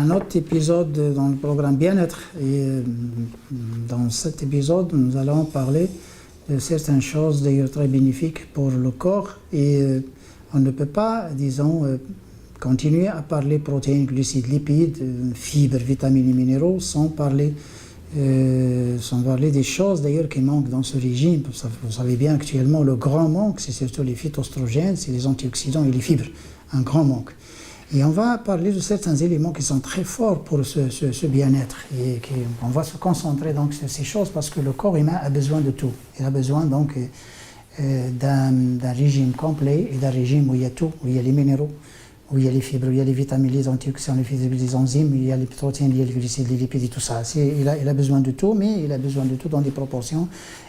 un autre épisode dans le programme Bien-être. Et dans cet épisode, nous allons parler de certaines choses d'ailleurs très bénéfiques pour le corps. Et on ne peut pas, disons, continuer à parler protéines, glucides, lipides, fibres, vitamines et minéraux sans parler des choses d'ailleurs qui manquent dans ce régime. Vous savez bien actuellement le grand manque, c'est surtout les phytoestrogènes, c'est les antioxydants et les fibres, un grand manque. Et on va parler de certains éléments qui sont très forts pour ce bien-être. Et on va se concentrer donc sur ces choses parce que le corps humain a besoin de tout. Il a besoin donc d'un régime complet et d'un régime où il y a tout, où il y a les minéraux, où il y a les fibres, où il y a les vitamines, les antioxydants, les enzymes, il y a les protéines, il y a les glucides, les lipides et tout ça. Il a besoin de tout, mais il a besoin de tout dans des proportions.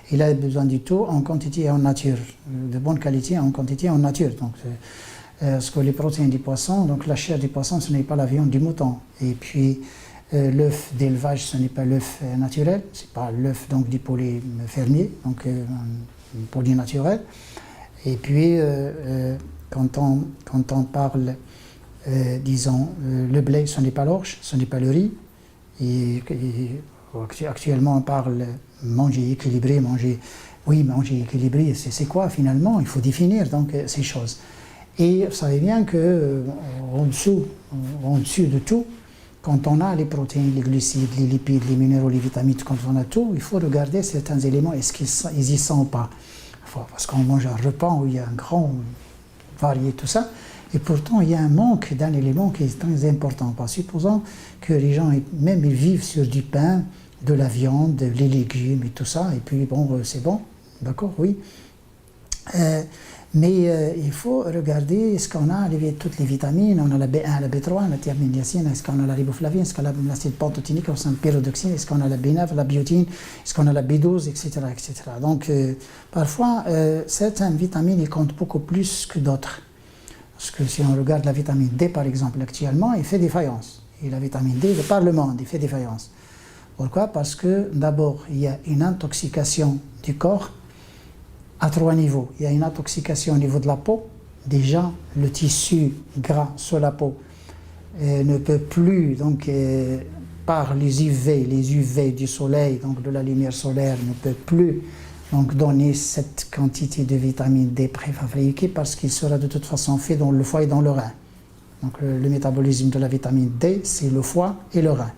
Il a besoin de tout en quantité et en nature, de bonne qualité en quantité et en nature. Donc, parce que les protéines du poisson, donc la chair du poisson, ce n'est pas la viande du mouton. Et puis l'œuf d'élevage, ce n'est pas l'œuf naturel, c'est pas l'œuf donc du poulet fermier, donc un poulet naturel. Et puis quand on parle, disons, le blé, ce n'est pas l'orge, ce n'est pas le riz. Et actuellement, on parle manger équilibré, manger équilibré, c'est quoi finalement? Il faut définir donc ces choses. Et vous savez bien qu'en dessous de tout, quand on a les protéines, les glucides, les lipides, les minéraux, les vitamines, quand on a tout, il faut regarder certains éléments, est-ce qu'ils y sont ou pas. Parce qu'on mange un repas où il y a un grand varié, tout ça, et pourtant il y a un manque d'un élément qui est très important. Supposons que les gens, même ils vivent sur du pain, de la viande, les légumes et tout ça, et puis bon, c'est bon, d'accord, oui. Mais il faut regarder, est-ce qu'on a toutes les vitamines, on a la B1, la B3, la thiamine, est-ce qu'on a la riboflavine, est-ce qu'on a l'acide pantothénique, la pyridoxine, est-ce qu'on a la B9, la biotine, est-ce qu'on a la B12, etc. etc. Donc parfois, certaines vitamines ils comptent beaucoup plus que d'autres. Parce que si on regarde la vitamine D par exemple actuellement, il fait défaillance. Et la vitamine D, le Parlement, il fait défaillance. Pourquoi? Parce que d'abord, il y a une intoxication du corps à 3 niveaux. Il y a une intoxication au niveau de la peau. Déjà, le tissu gras sur la peau ne peut plus, donc, par les UV du soleil, donc de la lumière solaire, ne peut plus donc, donner cette quantité de vitamine D préfabriquée parce qu'il sera de toute façon fait dans le foie et dans le rein. Donc le métabolisme de la vitamine D, c'est le foie et le rein.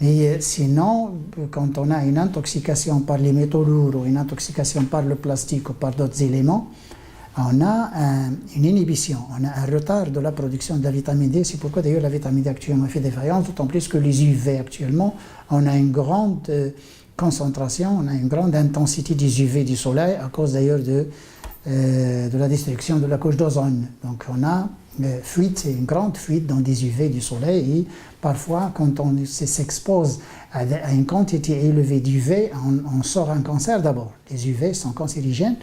Mais sinon, quand on a une intoxication par les métaux lourds ou une intoxication par le plastique ou par d'autres éléments, on a une inhibition, on a un retard de la production de la vitamine D. C'est pourquoi d'ailleurs la vitamine D actuellement fait défaillance, d'autant plus que les UV actuellement, on a une grande concentration, on a une grande intensité des UV du soleil à cause d'ailleurs de la destruction de la couche d'ozone. Donc on a une grande fuite dans des UV du soleil et parfois quand on s'expose à une quantité élevée d'UV, on sort un cancer d'abord. Les UV sont cancérigènes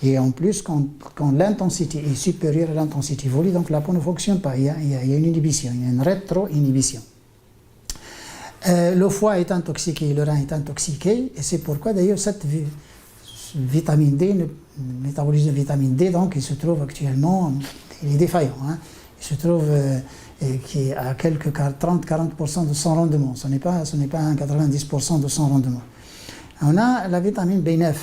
et en plus quand l'intensité est supérieure à l'intensité voulue, donc la peau ne fonctionne pas, il y a une inhibition, il y a une rétro-inhibition. Le foie est intoxiqué, le rein est intoxiqué et c'est pourquoi d'ailleurs cette vitamine D, le métabolisme de vitamine D, donc il se trouve actuellement, il est défaillant. Hein. Il se trouve qui est à quelques 30-40% de son rendement. Ce n'est pas 90% de son rendement. On a la vitamine B9.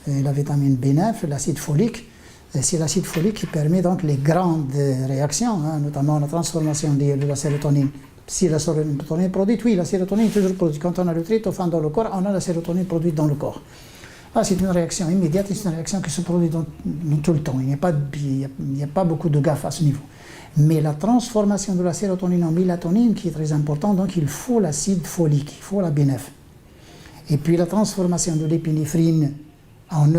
Et la vitamine B9, l'acide folique, c'est l'acide folique qui permet donc les grandes réactions, hein, notamment la transformation de la sérotonine. Si la sérotonine est produite, oui, la sérotonine est toujours produite. Quand on a le tryptophane dans le corps, on a la sérotonine produite dans le corps. Ah, c'est une réaction immédiate, c'est une réaction qui se produit dans tout le temps. Il n'y a pas beaucoup de gaffe à ce niveau. Mais la transformation de la sérotonine en mélatonine, qui est très importante, donc il faut l'acide folique, il faut la B9. Et puis la transformation de l'épinéphrine en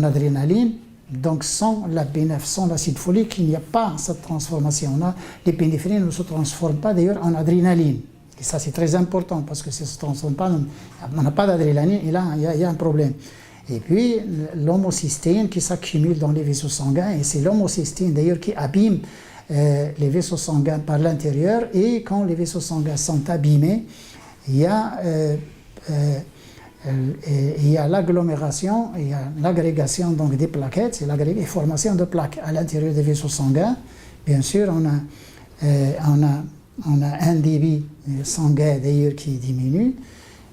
adrénaline, donc sans la B9, sans l'acide folique, il n'y a pas cette transformation. L'épinéphrine ne se transforme pas d'ailleurs en adrénaline. Et ça, c'est très important parce que si ça ne se transforme pas, on n'a pas d'adrénaline et là, il y a un problème. Et puis, l'homocystéine qui s'accumule dans les vaisseaux sanguins, et c'est l'homocystéine d'ailleurs qui abîme les vaisseaux sanguins par l'intérieur. Et quand les vaisseaux sanguins sont abîmés, il y a l'agglomération, il y a l'agrégation donc des plaquettes, c'est la formation de plaques à l'intérieur des vaisseaux sanguins. Bien sûr, on a on a un débit sanguin d'ailleurs qui diminue,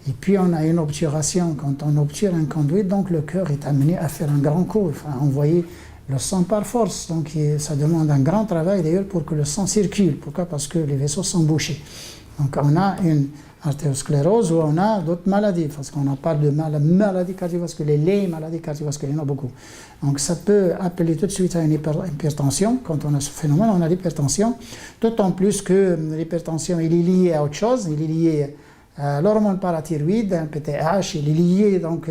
et puis on a une obturation. Quand on obture un conduit, donc le cœur est amené à faire un grand coup, enfin envoyer le sang par force. Donc ça demande un grand travail d'ailleurs pour que le sang circule. Pourquoi? Parce que les vaisseaux sont bouchés. Donc on a une artériosclérose ou on a d'autres maladies, parce qu'on parle de maladies cardiovasculaires, les maladies cardiovasculaires, il y en a beaucoup. Donc ça peut appeler tout de suite à une hypertension. Quand on a ce phénomène, on a l'hypertension, d'autant plus que l'hypertension il est liée à autre chose, il est lié à l'hormone parathyroïde, un PTH, il est lié donc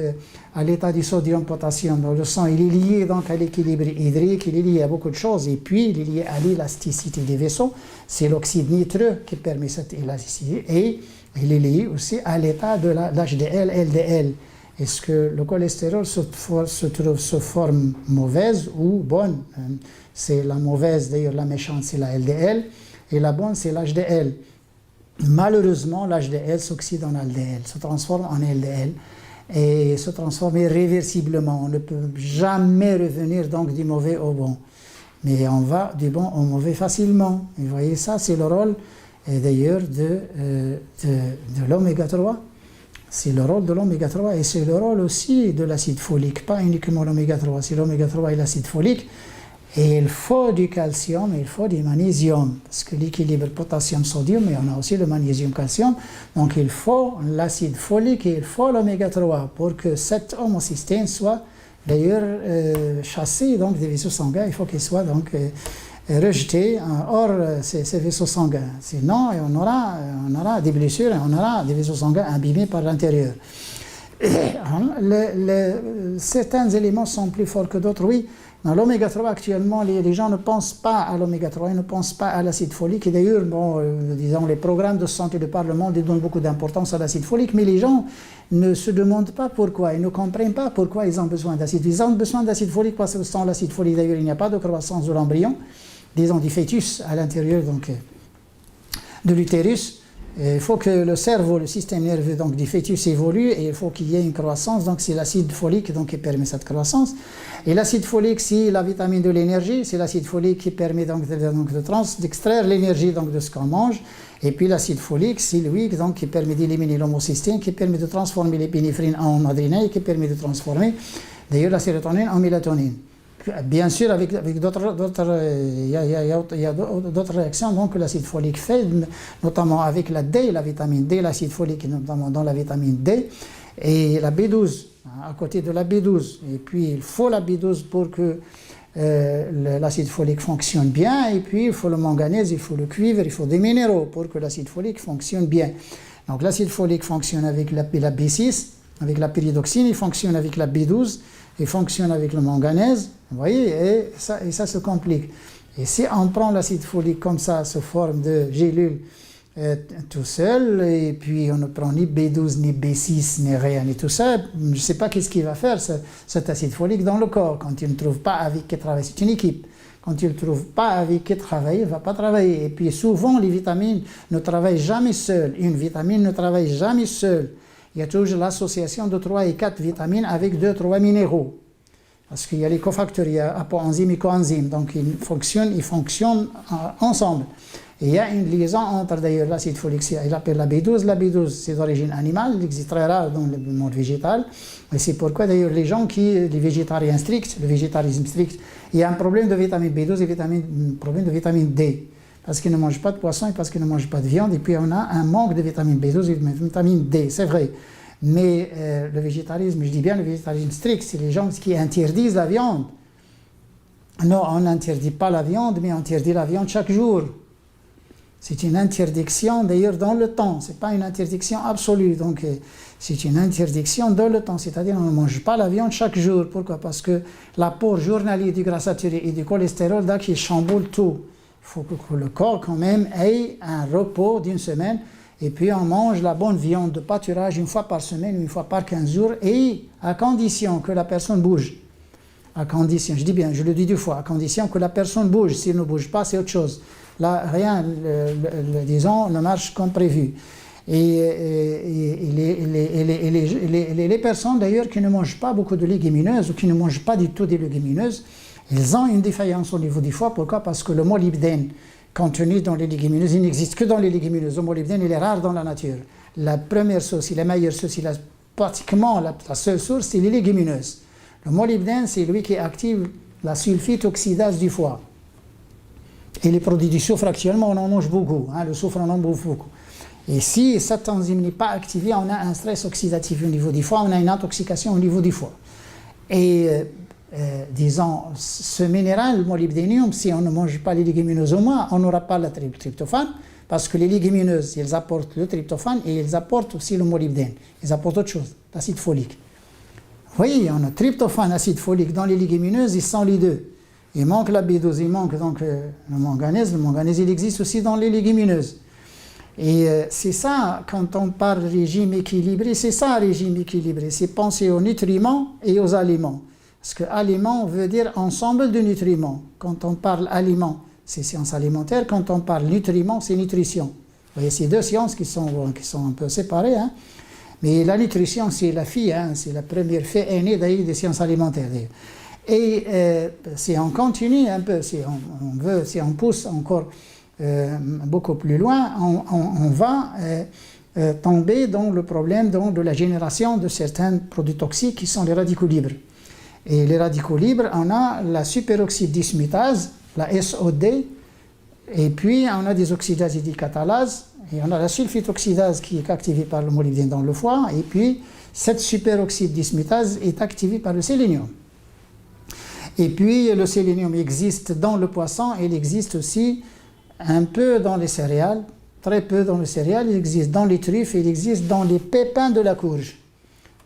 à l'état du sodium-potassium dans le sang, il est lié donc à l'équilibre hydrique, il est lié à beaucoup de choses, et puis il est lié à l'élasticité des vaisseaux, c'est l'oxyde nitreux qui permet cette élasticité, et il est lié aussi à l'état de l'HDL, LDL. Est-ce que le cholestérol se trouve sous forme mauvaise ou bonne? C'est la mauvaise, d'ailleurs la méchante c'est la LDL, et la bonne c'est l'HDL. Malheureusement, l'HDL s'oxyde en LDL, se transforme en LDL et se transforme irréversiblement. On ne peut jamais revenir donc du mauvais au bon. Mais on va du bon au mauvais facilement. Et vous voyez, ça, c'est le rôle d'ailleurs de l'oméga 3. C'est le rôle de l'oméga 3 et c'est le rôle aussi de l'acide folique, pas uniquement l'oméga 3, c'est l'oméga 3 et l'acide folique. Et il faut du calcium et il faut du magnésium, parce que l'équilibre potassium-sodium, mais on a aussi le magnésium-calcium, donc il faut l'acide folique et il faut l'oméga 3 pour que cette homocystine soit d'ailleurs chassée donc, des vaisseaux sanguins, il faut qu'il soit donc rejeté hors ces vaisseaux sanguins. Sinon, on aura des blessures et on aura des vaisseaux sanguins abîmés par l'intérieur. Certains éléments sont plus forts que d'autres, oui. Dans l'oméga 3, actuellement, les gens ne pensent pas à l'oméga 3, ils ne pensent pas à l'acide folique. Et d'ailleurs, bon, disons, les programmes de santé de par le monde donnent beaucoup d'importance à l'acide folique, mais les gens ne se demandent pas pourquoi, ils ne comprennent pas pourquoi ils ont besoin d'acide. Ils ont besoin d'acide folique parce que sans l'acide folique, d'ailleurs, il n'y a pas de croissance de l'embryon, disons du fœtus à l'intérieur donc de l'utérus. Il faut que le cerveau, le système nerveux donc, du fœtus évolue et il faut qu'il y ait une croissance. Donc c'est l'acide folique donc, qui permet cette croissance. Et l'acide folique, c'est la vitamine de l'énergie. C'est l'acide folique qui permet donc, d'extraire l'énergie donc, de ce qu'on mange. Et puis l'acide folique, c'est lui donc, qui permet d'éliminer l'homocystine, qui permet de transformer l'épinéphrine en adrénaline, qui permet de transformer d'ailleurs la sérotonine en mélatonine. Bien sûr, avec d'autres réactions donc, que l'acide folique fait, notamment avec la D, la vitamine D, l'acide folique, notamment dans la vitamine D, et la B12, à côté de la B12. Et puis, il faut la B12 pour que l'acide folique fonctionne bien, et puis il faut le manganèse, il faut le cuivre, il faut des minéraux pour que l'acide folique fonctionne bien. Donc, l'acide folique fonctionne avec la B6, avec la pyridoxine, il fonctionne avec la B12, il fonctionne avec le manganèse, vous voyez, et ça se complique. Et si on prend l'acide folique comme ça, sous forme de gélule tout seul, et puis on ne prend ni B12, ni B6, ni rien, et tout ça, je ne sais pas qu'est-ce qu'il va faire, cet acide folique dans le corps, quand il ne trouve pas avec qui travailler. C'est une équipe. Quand il ne trouve pas avec qui travailler, il ne va pas travailler. Et puis souvent, les vitamines ne travaillent jamais seules. Une vitamine ne travaille jamais seule. Il y a toujours l'association de 3 et 4 vitamines avec 2-3 minéraux. Parce qu'il y a les cofacteurs, il y a apoenzymes et coenzymes. Donc ils fonctionnent ensemble. Et il y a une liaison entre d'ailleurs l'acide folique, il appelle la B12. La B12, c'est d'origine animale, il existe très rare dans le monde végétal. Et c'est pourquoi d'ailleurs les végétariens stricts, le végétarisme strict, il y a un problème de vitamine B12 et un problème de vitamine D. Parce qu'ils ne mangent pas de poisson et parce qu'ils ne mangent pas de viande. Et puis on a un manque de vitamine B12 et de vitamine D, c'est vrai. Mais le végétarisme, je dis bien le végétarisme strict, c'est les gens qui interdisent la viande. Non, on n'interdit pas la viande, mais on interdit la viande chaque jour. C'est une interdiction d'ailleurs dans le temps, ce n'est pas une interdiction absolue. Donc c'est une interdiction dans le temps, c'est-à-dire on ne mange pas la viande chaque jour. Pourquoi? Parce que l'apport journalier du gras saturé et du cholestérol, là, qui chamboule tout. Il faut que le corps quand même ait un repos d'une semaine et puis on mange la bonne viande de pâturage une fois par semaine, une fois par 15 jours et à condition que la personne bouge. À condition, je dis bien, je le dis 2 fois, à condition que la personne bouge. S'il ne bouge pas, c'est autre chose. Là, rien, disons, ne marche comme prévu. Et les personnes d'ailleurs qui ne mangent pas beaucoup de légumineuses ou qui ne mangent pas du tout des légumineuses, ils ont une défaillance au niveau du foie. Pourquoi? Parce que le molybdène contenu dans les légumineuses. Il n'existe que dans les légumineuses. Le molybdène, il est rare dans la nature. La première source, la meilleure source, pratiquement la seule source, c'est les légumineuses. Le molybdène, c'est lui qui active la sulfite oxydase du foie. Et les produits du soufre, actuellement, on en mange beaucoup. Le soufre, on en mange beaucoup. Et si cette enzyme n'est pas activée, on a un stress oxydatif au niveau du foie, on a une intoxication au niveau du foie. Et disons, ce minéral, le molybdénium, si on ne mange pas les légumineuses au moins, on n'aura pas le tryptophane, parce que les légumineuses, elles apportent le tryptophane et elles apportent aussi le molybdène. Elles apportent autre chose, l'acide folique. Vous voyez, on a tryptophane, acide folique dans les légumineuses, ils sont les deux. Il manque la B12, il manque donc le manganèse. Le manganèse, il existe aussi dans les légumineuses. Et c'est ça, quand on parle de régime équilibré, c'est ça, régime équilibré. C'est penser aux nutriments et aux aliments. Parce que aliment veut dire ensemble de nutriments. Quand on parle aliment, c'est science alimentaire. Quand on parle nutriments, c'est nutrition. Vous voyez, c'est deux sciences qui sont un peu séparées. Mais la nutrition, c'est la fille, c'est la première fait aînée d'ailleurs des sciences alimentaires. Et si on continue un peu, si on pousse encore beaucoup plus loin, on va tomber dans le problème de la génération de certains produits toxiques qui sont les radicaux libres. Et les radicaux libres, on a la superoxyde dismutase, la SOD, et puis on a des oxydazides catalases, et on a la sulfitoxydase qui est activée par le molybdène dans le foie, et puis cette superoxyde dismutase est activée par le sélénium. Et puis le sélénium existe dans le poisson, il existe aussi un peu dans les céréales, très peu dans les céréales, il existe dans les truffes, il existe dans les pépins de la courge.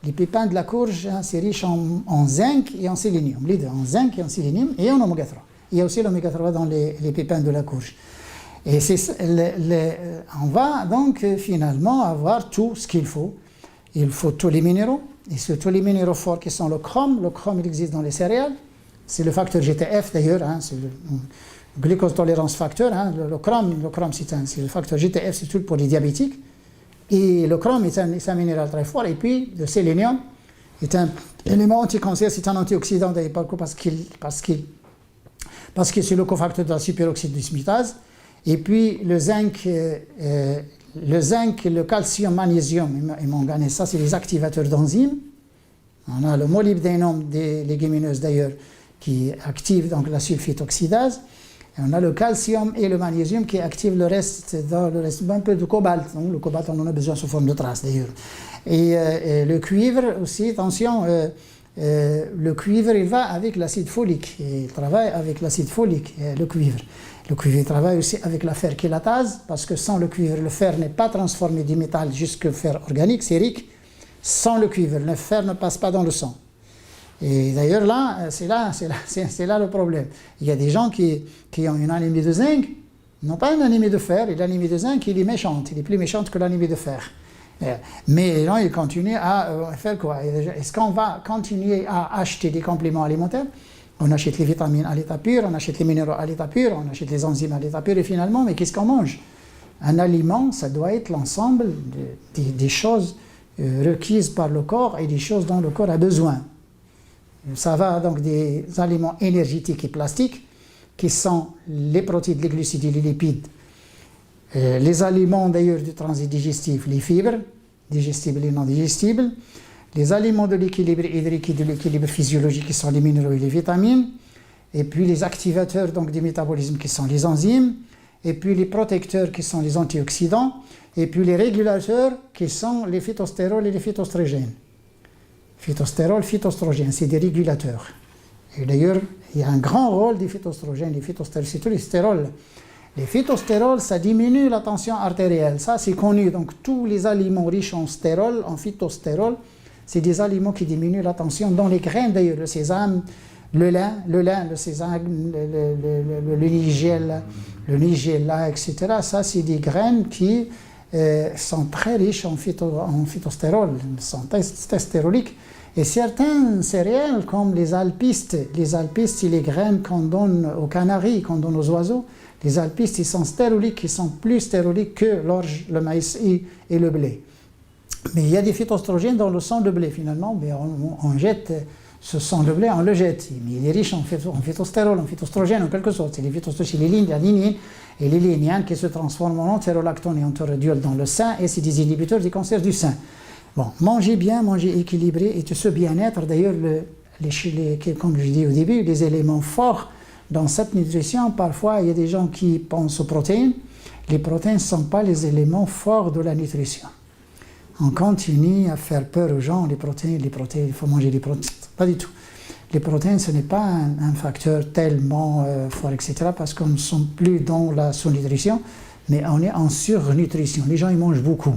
Les pépins de la courge, c'est riche en zinc et en sélénium, les deux, en zinc et en sélénium et en oméga 3. Il y a aussi l'oméga 3 dans les pépins de la courge. Et on va donc finalement avoir tout ce qu'il faut. Il faut tous les minéraux, et surtout les minéraux forts qui sont le chrome. Le chrome, il existe dans les céréales. C'est le facteur GTF d'ailleurs, c'est le glucose tolérance facteur. Le chrome c'est le facteur GTF, c'est tout pour les diabétiques. Et le chrome est un minéral très fort. Et puis le sélénium est un élément anticancer, c'est un antioxydant d'ailleurs parce que c'est le cofacteur de la superoxyde dismutase. Et puis le zinc, le calcium, magnésium et manganèse, ça c'est les activateurs d'enzymes. On a le molybdénum des légumineuses d'ailleurs qui active donc la sulfitoxydase. Et on a le calcium et le magnésium qui activent le reste un peu de cobalt. Donc, le cobalt, on en a besoin sous forme de traces d'ailleurs. Et le cuivre aussi, attention, le cuivre il va avec l'acide folique. Il travaille avec l'acide folique, le cuivre. Le cuivre travaille aussi avec la fer chélatase, parce que sans le cuivre, le fer n'est pas transformé du métal jusqu'au fer organique, sérique. Sans le cuivre, le fer ne passe pas dans le sang. Et d'ailleurs, c'est là le problème. Il y a des gens qui ont une anémie de zinc, non pas une anémie de fer, et l'anémie de zinc, il est méchante, il est plus méchante que l'anémie de fer. Mais les gens, ils continuent à faire quoi? Est-ce qu'on va continuer à acheter des compléments alimentaires? On achète les vitamines à l'état pur, on achète les minéraux à l'état pur, on achète les enzymes à l'état pur, et finalement, mais qu'est-ce qu'on mange? Un aliment, ça doit être l'ensemble des choses requises par le corps et des choses dont le corps a besoin. Ça va donc des aliments énergétiques et plastiques, qui sont les protéines, les glucides et les lipides. Les aliments d'ailleurs du transit digestif, les fibres, digestibles et non digestibles. Les aliments de l'équilibre hydrique et de l'équilibre physiologique, qui sont les minéraux et les vitamines. Et puis les activateurs donc, du métabolisme, qui sont les enzymes. Et puis les protecteurs, qui sont les antioxydants. Et puis les régulateurs, qui sont les phytostérols et les phytostrogènes. Phytostérol, phytostrogène, c'est des régulateurs. Et d'ailleurs, il y a un grand rôle des phytostrogènes, des phytostérols, c'est tous les stérols. Les phytostérols, ça diminue la tension artérielle, ça c'est connu. Donc tous les aliments riches en stérol, en phytostérol, c'est des aliments qui diminuent la tension dans les graines d'ailleurs, le sésame, le lin, le sésame, le nigella, etc. Ça c'est des graines qui sont très riches en phytostérol, sont testéroliques. Et certains céréales comme les alpistes, c'est les graines qu'on donne aux canaris, qu'on donne aux oiseaux. Les alpistes, ils sont stéroliques, ils sont plus stéroliques que l'orge, le maïs et le blé. Mais il y a des phytostrogènes dans le sang de blé finalement, mais on jette ce sont le blé, on le jette. Mais il est riche en phytostérol, en phytostrogène en quelque sorte. C'est les phytostrogènes, les lignes, la lignine et les lignanes qui se transforment en entérolactone et entérodule dans le sein, et c'est des inhibiteurs du cancer du sein. Bon, manger bien, manger équilibré, et tout ce bien-être, d'ailleurs, comme je dis au début, les éléments forts dans cette nutrition, parfois il y a des gens qui pensent aux protéines. Les protéines ne sont pas les éléments forts de la nutrition. On continue à faire peur aux gens, les protéines, il faut manger des protéines. Pas du tout. Les protéines, ce n'est pas un facteur tellement fort, etc., parce qu'on ne sont plus dans la sous-nutrition, mais on est en surnutrition. Les gens, ils mangent beaucoup.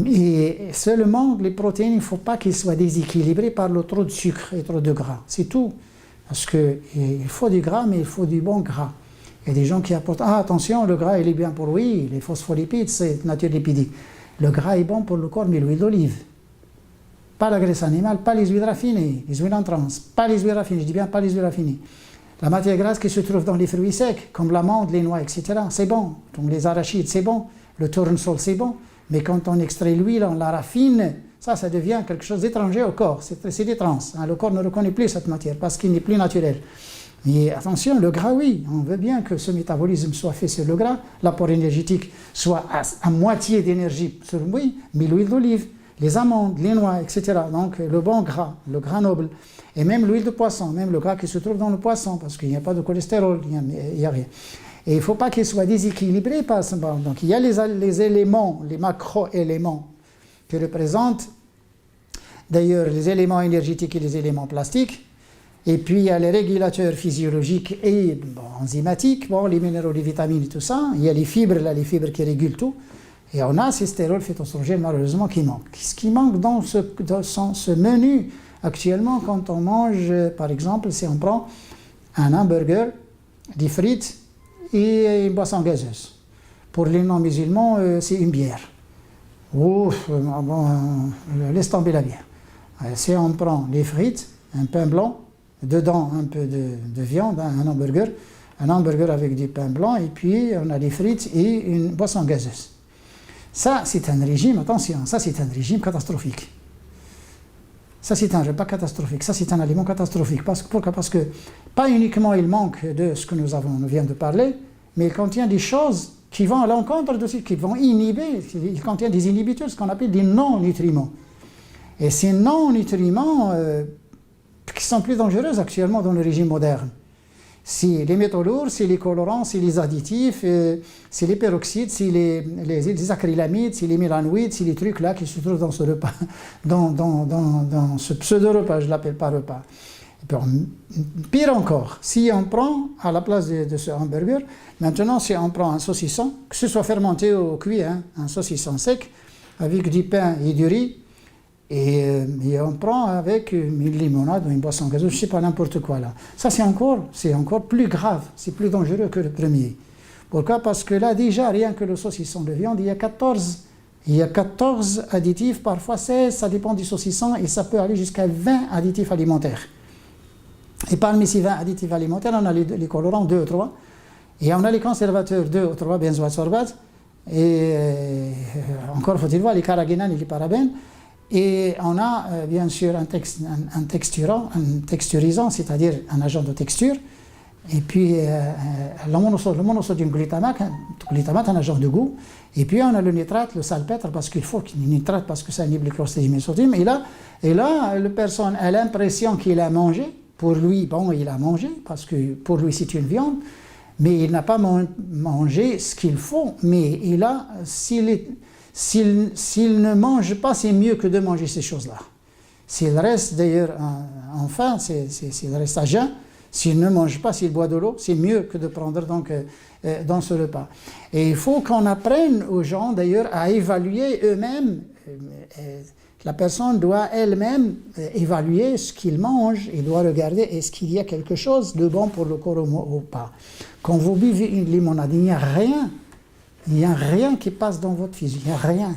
Et seulement, les protéines, il ne faut pas qu'ils soient déséquilibrés par le trop de sucre et trop de gras. C'est tout. Parce qu'il faut du gras, mais il faut du bon gras. Il y a des gens qui apportent « Ah, attention, le gras, il est bien pour oui, les phospholipides, c'est nature lipidique. Le gras est bon pour le corps, mais l'huile d'olive. Pas la graisse animale, pas les huiles raffinées, les huiles en trans, pas les huiles raffinées, je dis bien pas les huiles raffinées. La matière grasse qui se trouve dans les fruits secs, comme l'amande, les noix, etc., c'est bon. Donc les arachides, c'est bon. Le tournesol, c'est bon. Mais quand on extrait l'huile, on la raffine, ça devient quelque chose d'étranger au corps. C'est des trans. Le corps ne reconnaît plus cette matière parce qu'il n'est plus naturel. Mais attention, le gras, oui, on veut bien que ce métabolisme soit fait sur le gras, l'apport énergétique soit à moitié d'énergie sur oui, mais l'huile d'olive, les amandes, les noix, etc. Donc le bon gras, le gras noble, et même l'huile de poisson, même le gras qui se trouve dans le poisson, parce qu'il n'y a pas de cholestérol, il n'y a rien. Et il ne faut pas qu'il soit déséquilibré par ce bon. Donc il y a les éléments, les macro-éléments qui représentent d'ailleurs les éléments énergétiques et les éléments plastiques. Et puis il y a les régulateurs physiologiques et enzymatiques, les minéraux, les vitamines et tout ça. Il y a les fibres qui régulent tout. Et on a ces stérols phytostrogènes malheureusement qui manquent. Ce qui manque dans ce menu actuellement quand on mange, par exemple, si on prend un hamburger, des frites et une boisson gazeuse. Pour les non-musulmans, c'est une bière. Laisse tomber la bière. Si on prend des frites, un pain blanc, dedans un peu de viande, un hamburger avec du pain blanc, et puis on a des frites et une boisson gazeuse. Ça, c'est un régime, attention, ça c'est un régime catastrophique. Ça c'est un repas catastrophique, ça c'est un aliment catastrophique. Pourquoi? Parce que pas uniquement il manque de ce que nous vient de parler, mais il contient des choses qui vont à l'encontre de ce qui vont inhiber, il contient des inhibiteurs, ce qu'on appelle des non-nutriments. Et ces non-nutriments qui sont plus dangereux actuellement dans le régime moderne. C'est les métaux lourds, c'est les colorants, c'est les additifs, c'est les peroxydes, c'est les acrylamides, c'est les mélanoïdes, c'est les trucs là qui se trouvent dans ce repas, dans ce pseudo-repas, je ne l'appelle pas repas. Et puis, pire encore, si on prend à la place de ce hamburger, maintenant si on prend un saucisson, que ce soit fermenté ou cuit, un saucisson sec, avec du pain et du riz, et on prend avec une limonade ou une boisson gazeuse, je ne sais pas, n'importe quoi là. Ça c'est encore plus grave, c'est plus dangereux que le premier. Pourquoi? Parce que là déjà, rien que le saucisson de viande, il y a 14 additifs, parfois 16, ça dépend du saucisson, et ça peut aller jusqu'à 20 additifs alimentaires. Et parmi ces 20 additifs alimentaires, on a les colorants 2 ou 3, et on a les conservateurs 2 ou 3, benzoasorbate, et encore faut-il voir les carragénanes et les parabènes. Et on a bien sûr un texturisant, c'est-à-dire un agent de texture, et puis le monosodium glutamate, un agent de goût, et puis on a le nitrate, le salpêtre, parce qu'il faut qu'il y ait nitrate parce que ça inhibe le clostridium sodium. Et là, la personne a l'impression qu'il a mangé. Pour lui, il a mangé, parce que pour lui c'est une viande, mais il n'a pas mangé ce qu'il faut. Mais s'il ne mange pas, c'est mieux que de manger ces choses-là. S'il reste d'ailleurs enfin, s'il reste à jeun, s'il ne mange pas, s'il boit de l'eau, c'est mieux que de prendre dans ce repas. Et il faut qu'on apprenne aux gens d'ailleurs à évaluer eux-mêmes. La personne doit elle-même évaluer ce qu'il mange et doit regarder est-ce qu'il y a quelque chose de bon pour le corps ou pas. Quand vous buvez une limonade, il n'y a rien. Il n'y a rien qui passe dans votre physique, il n'y a rien.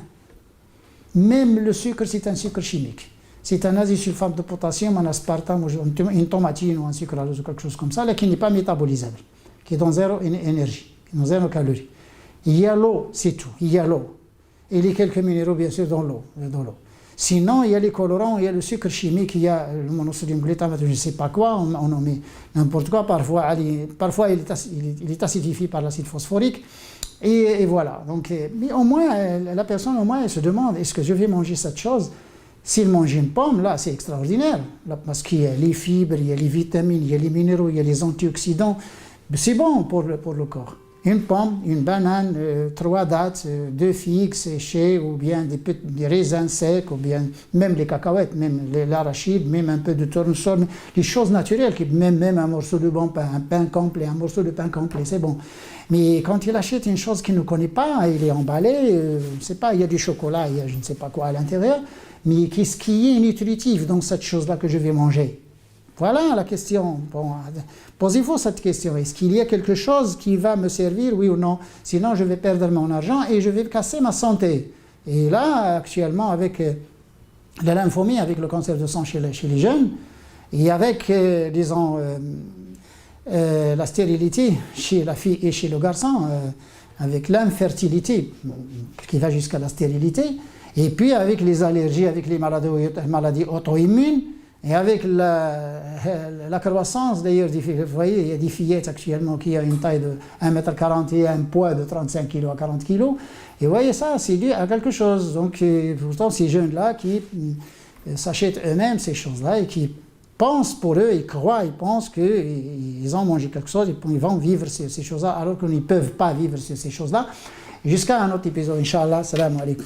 Même le sucre, c'est un sucre chimique. C'est un azosulfate de potassium, un aspartame, une tomatine ou un sucre ou quelque chose comme ça, là, qui n'est pas métabolisable, qui est dans zéro énergie, dans zéro calorie. Il y a l'eau, c'est tout, il y a l'eau. Et les quelques minéraux, bien sûr, dans l'eau. Sinon, il y a les colorants, il y a le sucre chimique, il y a le monosodium glutamate, je ne sais pas quoi, on en met n'importe quoi. Parfois il est acidifié par l'acide phosphorique. Et voilà. Donc, mais au moins, la personne, au moins, elle se demande, est-ce que je vais manger cette chose? S'il mange une pomme, là, c'est extraordinaire. Là, parce qu'il y a les fibres, il y a les vitamines, il y a les minéraux, il y a les antioxydants. C'est bon pour le corps. Une pomme, une banane, 3 dattes, 2 figues séchées, ou bien des raisins secs, ou bien même les cacahuètes, même l'arachide, même un peu de tournesol, les choses naturelles, même un morceau de bon pain, un pain complet, un morceau de pain complet, c'est bon. Mais quand il achète une chose qu'il ne connaît pas, il est emballé, je ne sais pas, il y a du chocolat, il y a je ne sais pas quoi à l'intérieur, mais qu'est-ce qui est nutritif dans cette chose-là que je vais manger? Voilà la question. Bon, posez-vous cette question. Est-ce qu'il y a quelque chose qui va me servir, oui ou non? Sinon, je vais perdre mon argent et je vais casser ma santé. Et là, actuellement, avec la lymphomie, avec le cancer de sang chez les jeunes, et avec, disons, la stérilité chez la fille et chez le garçon, avec l'infertilité qui va jusqu'à la stérilité, et puis avec les allergies, avec les maladies auto-immunes, et avec la croissance, d'ailleurs, vous voyez, il y a des fillettes actuellement qui ont une taille de 1,40 m et un poids de 35 kg à 40 kg. Et vous voyez, ça, c'est dû à quelque chose. Donc, pourtant, ces jeunes-là qui s'achètent eux-mêmes ces choses-là et qui pensent pour eux, ils croient, ils pensent qu'ils ont mangé quelque chose, ils vont vivre ces choses-là, alors qu'ils ne peuvent pas vivre ces choses-là. Jusqu'à un autre épisode, Inch'Allah. Salam alaikum.